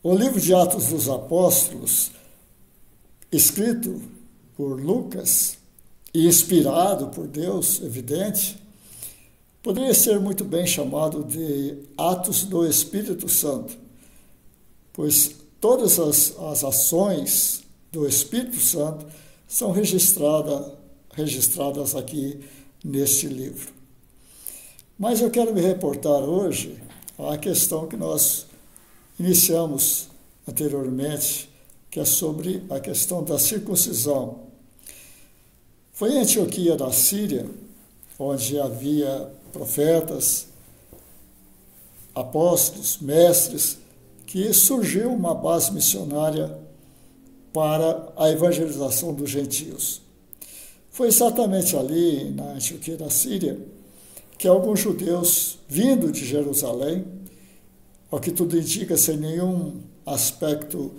O livro de Atos dos Apóstolos, escrito por Lucas e inspirado por Deus, evidente, poderia ser muito bem chamado de Atos do Espírito Santo, pois todas as ações do Espírito Santo são registradas aqui neste livro. Mas eu quero me reportar hoje à questão que nós iniciamos anteriormente, que é sobre a questão da circuncisão. Foi em Antioquia da Síria, onde havia profetas, apóstolos, mestres, que surgiu uma base missionária para a evangelização dos gentios. Foi exatamente ali, na Antioquia da Síria, que alguns judeus vindo de Jerusalém, ao que tudo indica, sem nenhum aspecto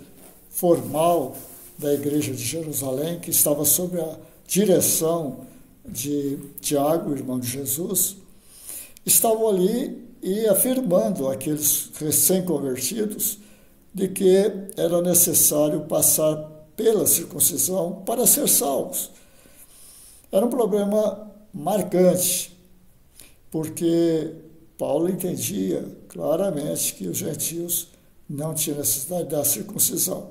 formal da igreja de Jerusalém, que estava sob a direção de Tiago, irmão de Jesus, estavam ali e afirmando aqueles recém-convertidos de que era necessário passar pela circuncisão para ser salvos. Era um problema marcante, porque Paulo entendia claramente que os gentios não tinham necessidade da circuncisão.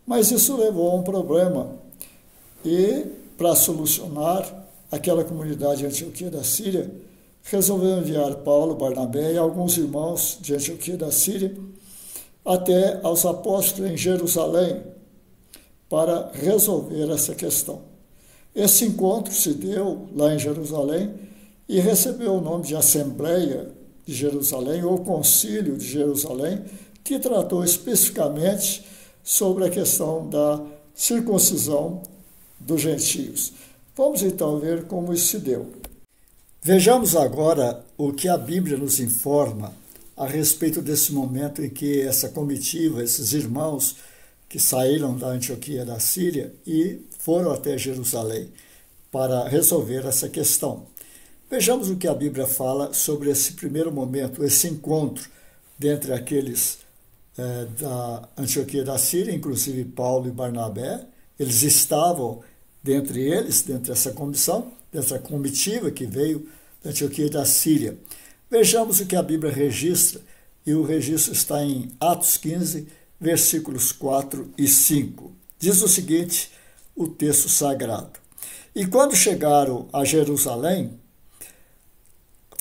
Mas isso levou a um problema. E, para solucionar, aquela comunidade de Antioquia da Síria resolveu enviar Paulo, Barnabé e alguns irmãos de Antioquia da Síria até aos apóstolos em Jerusalém para resolver essa questão. Esse encontro se deu lá em Jerusalém e recebeu o nome de Assembleia de Jerusalém, ou Concílio de Jerusalém, que tratou especificamente sobre a questão da circuncisão dos gentios. Vamos então ver como isso se deu. Vejamos agora o que a Bíblia nos informa a respeito desse momento em que essa comitiva, esses irmãos que saíram da Antioquia da Síria e foram até Jerusalém para resolver essa questão. Vejamos o que a Bíblia fala sobre esse primeiro momento, esse encontro dentre aqueles da Antioquia da Síria, inclusive Paulo e Barnabé. Eles estavam dentre eles, dentro dessa comissão, dessa comitiva que veio da Antioquia da Síria. Vejamos o que a Bíblia registra, e o registro está em Atos 15, versículos 4 e 5. Diz o seguinte, o texto sagrado: E quando chegaram a Jerusalém,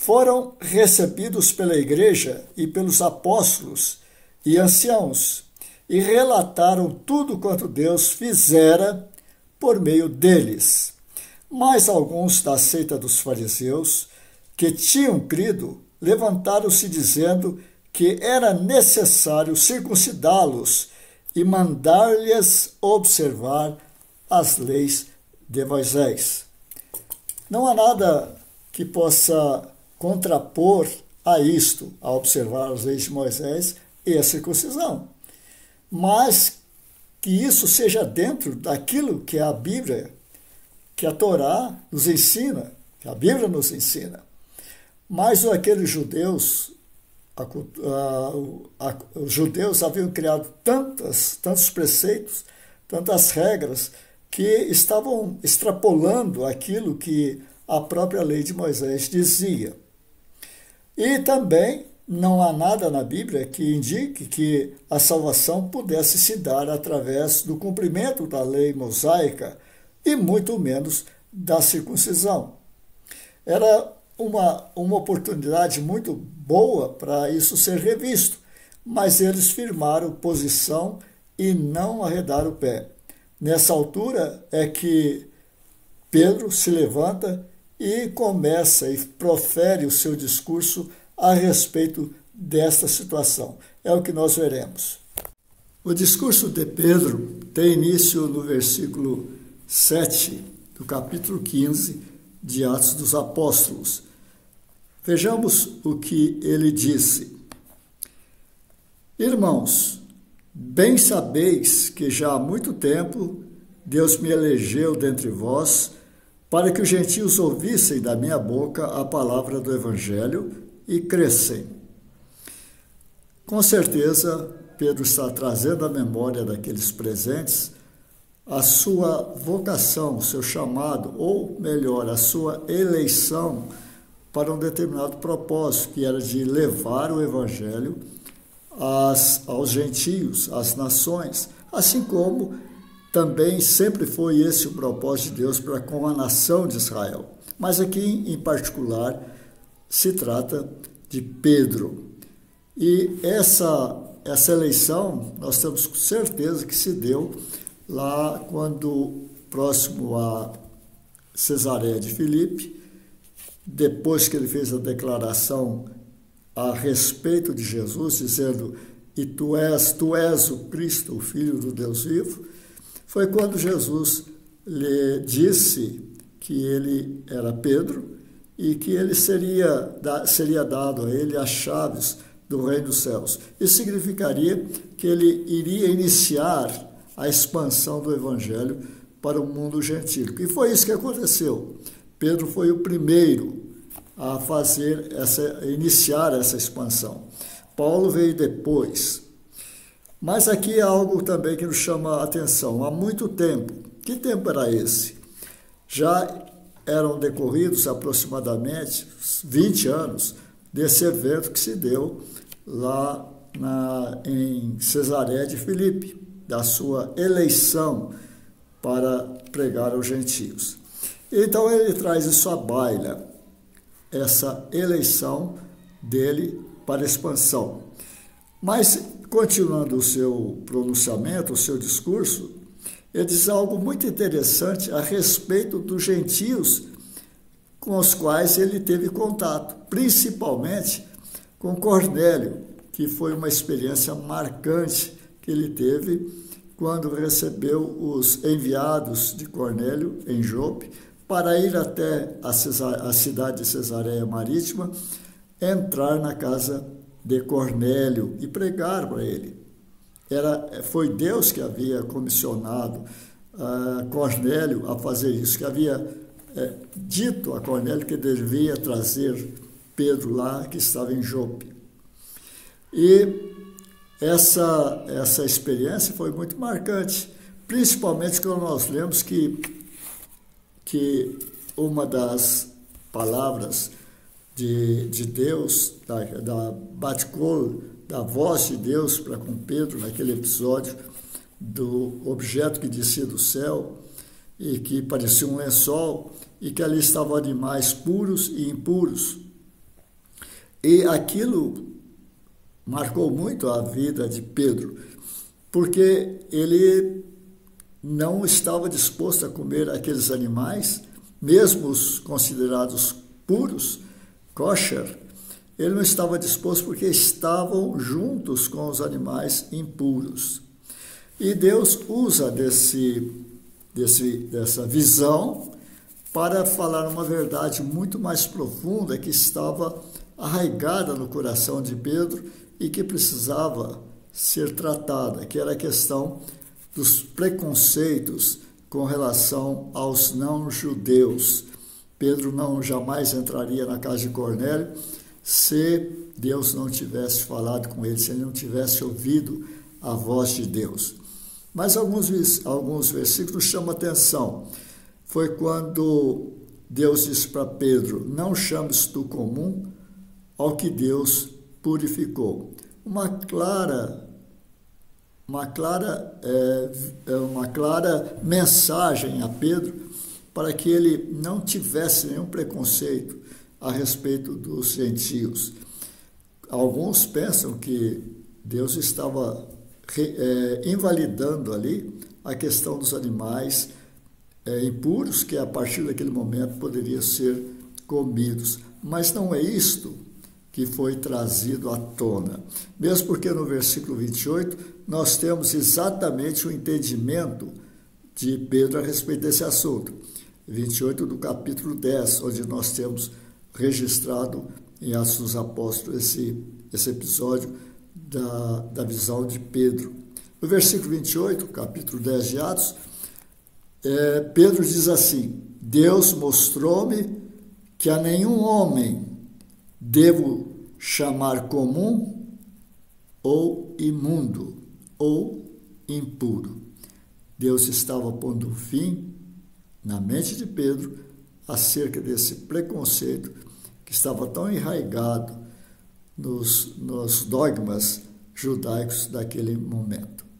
foram recebidos pela igreja e pelos apóstolos e anciãos, e relataram tudo quanto Deus fizera por meio deles. Mas alguns da seita dos fariseus, que tinham crido, levantaram-se dizendo que era necessário circuncidá-los e mandar-lhes observar as leis de Moisés. Não há nada que possa contrapor a isto, a observar as leis de Moisés e a circuncisão. Mas que isso seja dentro daquilo que a Bíblia, que a Torá nos ensina, que a Bíblia nos ensina. Mas aqueles judeus, os judeus haviam criado tantos preceitos, tantas regras, que estavam extrapolando aquilo que a própria lei de Moisés dizia. E também não há nada na Bíblia que indique que a salvação pudesse se dar através do cumprimento da lei mosaica e muito menos da circuncisão. Era uma oportunidade muito boa para isso ser revisto, mas eles firmaram posição e não arredaram o pé. Nessa altura é que Pedro se levanta e começa e profere o seu discurso a respeito desta situação. É o que nós veremos. O discurso de Pedro tem início no versículo 7 do capítulo 15 de Atos dos Apóstolos. Vejamos o que ele disse. Irmãos, bem sabeis que já há muito tempo Deus me elegeu dentre vós para que os gentios ouvissem da minha boca a palavra do Evangelho e crescem. Com certeza, Pedro está trazendo à memória daqueles presentes a sua vocação, o seu chamado, ou melhor, a sua eleição para um determinado propósito, que era de levar o evangelho aos gentios, às nações, assim como também sempre foi esse o propósito de Deus para com a nação de Israel. Mas aqui, em particular, se trata de Pedro. E essa eleição, nós temos certeza que se deu lá quando, próximo a Cesareia de Filipe, depois que ele fez a declaração a respeito de Jesus, dizendo: "E tu és o Cristo, o Filho do Deus vivo", foi quando Jesus lhe disse que ele era Pedro e que ele seria dado a ele as chaves do reino dos céus. Isso significaria que ele iria iniciar a expansão do evangelho para o mundo gentílico. E foi isso que aconteceu. Pedro foi o primeiro a iniciar essa expansão. Paulo veio depois. Mas aqui há algo também que nos chama a atenção. Há muito tempo. Que tempo era esse? Já eram decorridos aproximadamente 20 anos desse evento que se deu lá em Cesareia de Filipe, da sua eleição para pregar aos gentios. Então ele traz isso à baila, essa eleição dele para expansão. Mas, continuando o seu pronunciamento, o seu discurso, ele diz algo muito interessante a respeito dos gentios com os quais ele teve contato, principalmente com Cornélio, que foi uma experiência marcante que ele teve quando recebeu os enviados de Cornélio em Jope para ir até a cidade de Cesareia Marítima, entrar na casa de Cornélio e pregar para ele. Foi Deus que havia comissionado Cornélio a fazer isso, que havia dito a Cornélio que devia trazer Pedro lá, que estava em Jope. E essa experiência foi muito marcante, principalmente quando nós lemos que uma das palavras de Deus, da Batkol, da voz de Deus para com Pedro, naquele episódio do objeto que descia do céu e que parecia um lençol, e que ali estavam animais puros e impuros. E aquilo marcou muito a vida de Pedro, porque ele não estava disposto a comer aqueles animais, mesmo os considerados puros, kosher. Ele não estava disposto porque estavam juntos com os animais impuros. E Deus usa dessa visão para falar uma verdade muito mais profunda que estava arraigada no coração de Pedro e que precisava ser tratada, que era a questão dos preconceitos com relação aos não-judeus. Pedro jamais entraria na casa de Cornélio se Deus não tivesse falado com ele, se ele não tivesse ouvido a voz de Deus. Mas alguns versículos chamam atenção. Foi quando Deus disse para Pedro: "Não chames tu comum ao que Deus purificou". Uma clara mensagem a Pedro para que ele não tivesse nenhum preconceito a respeito dos gentios. Alguns pensam que Deus estava invalidando ali a questão dos animais impuros, que a partir daquele momento poderiam ser comidos. Mas não é isto que foi trazido à tona. Mesmo porque no versículo 28 nós temos exatamente o entendimento de Pedro a respeito desse assunto. 28 do capítulo 10, onde nós temos registrado em Atos dos Apóstolos esse episódio da visão de Pedro. No versículo 28, capítulo 10 de Atos, Pedro diz assim: "Deus mostrou-me que a nenhum homem devo chamar comum ou imundo, ou impuro. Deus estava pondo fim na mente de Pedro acerca desse preconceito que estava tão enraizado nos dogmas judaicos daquele momento.